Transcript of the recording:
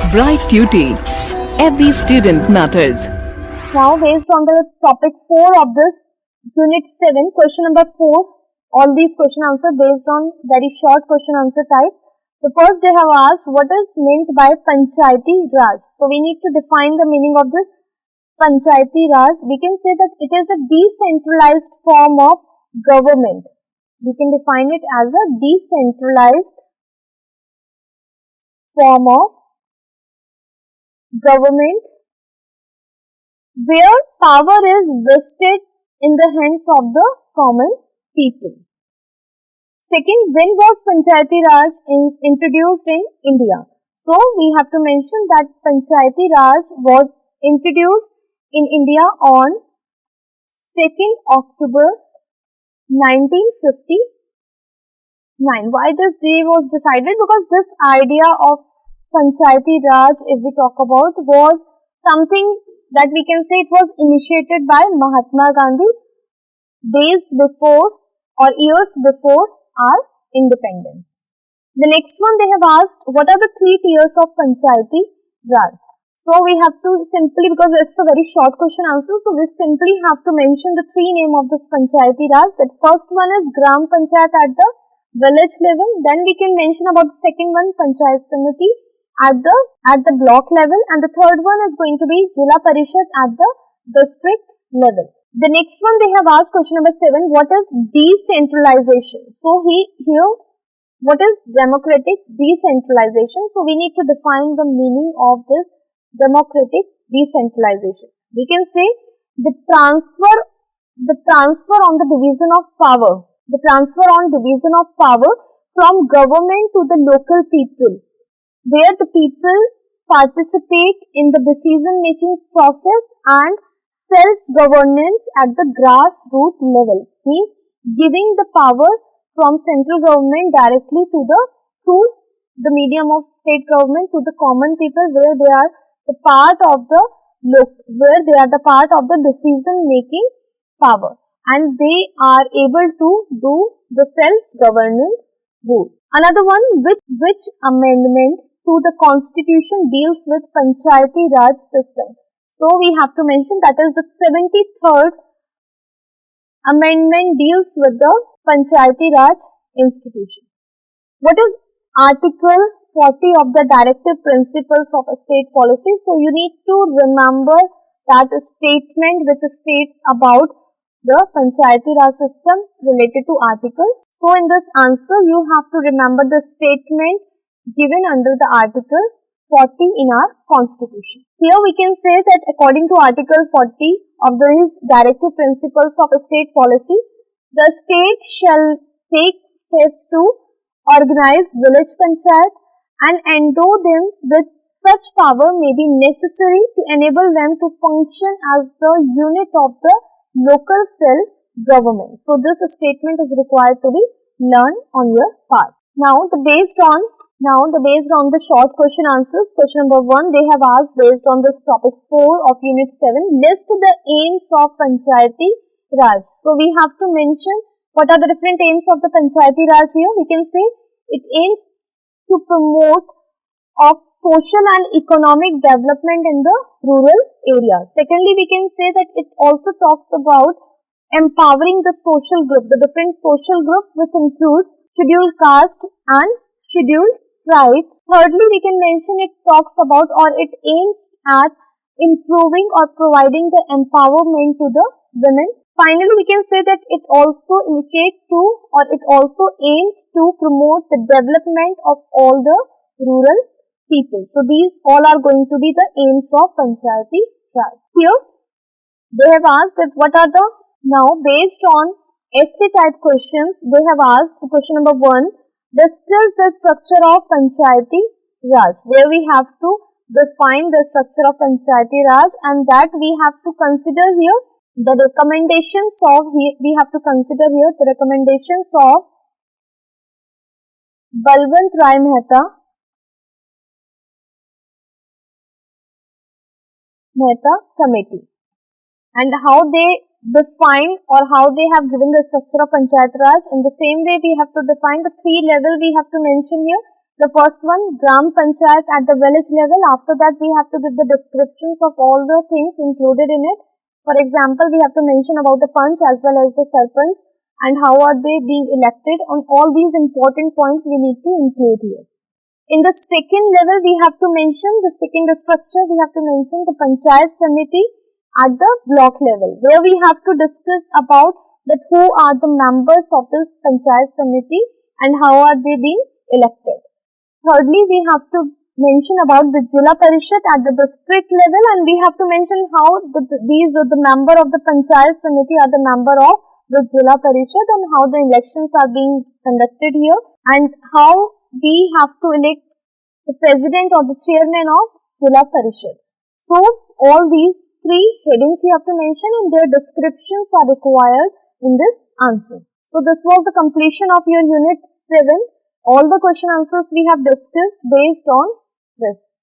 Bright Tuty. Every student matters. Now, based on the topic 4 of this unit 7, question number 4, all these question answer based on very short question answer types. The first they have asked, what is meant by Panchayati Raj? So, we need to define the meaning of this Panchayati Raj. We can say that it is a decentralized form of government. We can define it as a decentralized form of government where power is vested in the hands of the common people. Second, when was Panchayati Raj introduced in India? So, we have to mention that Panchayati Raj was introduced in India on 2nd October 1959. Why this day was decided? Because this idea of Panchayati Raj, if we talk about, was something that we can say it was initiated by Mahatma Gandhi days before or years before our independence. The next one they have asked, what are the 3 tiers of Panchayati Raj? So we have to simply, because it's a very short question answer, so we simply have to mention the 3 names of this Panchayati Raj. That first one is Gram Panchayat at the village level. Then we can mention about the second one, Panchayat Samiti at the block level, and the third one is going to be Jila Parishad at the district level. The next one they have asked, question number 7, what is decentralization? So here, what is democratic decentralization? So we need to define the meaning of this democratic decentralization. We can say the transfer on the division of power, from government to the local people, where the people participate in the decision-making process and self-governance at the grassroots level, means giving the power from central government directly to through the medium of state government to the common people, where they are the part of the decision-making power, and they are able to do the self-governance rule. Another one, which amendment to the constitution deals with Panchayati Raj system? So we have to mention that is the 73rd amendment deals with the Panchayati Raj institution. What is Article 40 of the Directive Principles of a State Policy? So you need to remember that statement which states about the Panchayati Raj system related to article. So in this answer you have to remember the statement given under the Article 40 in our constitution. Here we can say that according to Article 40 of these Directive Principles of a State Policy, the state shall take steps to organize village panchayat and endow them with such power may be necessary to enable them to function as the unit of the local self-government. So this statement is required to be learned on your part. Now based on the short question answers, question number 1 they have asked based on this topic 4 of unit 7, list the aims of Panchayati Raj. So we have to mention what are the different aims of the Panchayati Raj here. We can say it aims to promote of social and economic development in the rural areas. Secondly, we can say that it also talks about empowering the social group, the different social groups, which includes scheduled caste and scheduled tribes. Thirdly, we can mention it talks about or it aims at improving or providing the empowerment to the women. Finally, we can say that it also aims to promote the development of all the rural people. So these all are going to be the aims of Panchayati Raj. Here they have asked that what are the, now based on essay type questions, they have asked the question number 1, discuss the structure of Panchayati Raj, where we have to define the structure of Panchayati Raj, and that we have to consider here the recommendations of Balwant Rai Mehta committee, and how they define or how they have given the structure of Panchayat Raj. In the same way, we have to define the 3 level we have to mention here. The first one, Gram Panchayat at the village level. After that, we have to give the descriptions of all the things included in it. For example, we have to mention about the Panch as well as the Sarpanch and how are they being elected. On all these important points we need to include here. In the second level, we have to mention the second structure. We have to mention the Panchayat Samiti at the block level, where we have to discuss about that who are the members of this Panchayat Samiti and how are they being elected. Thirdly, we have to mention about the Jila Parishad at the district level, and we have to mention how the member of the Panchayat Samiti are the member of the Jila Parishad and how the elections are being conducted here and how we have to elect the president or the chairman of Jila Parishad. So, all these three headings you have to mention and their descriptions are required in this answer. So, this was the completion of your unit 7. All the question answers we have discussed based on this.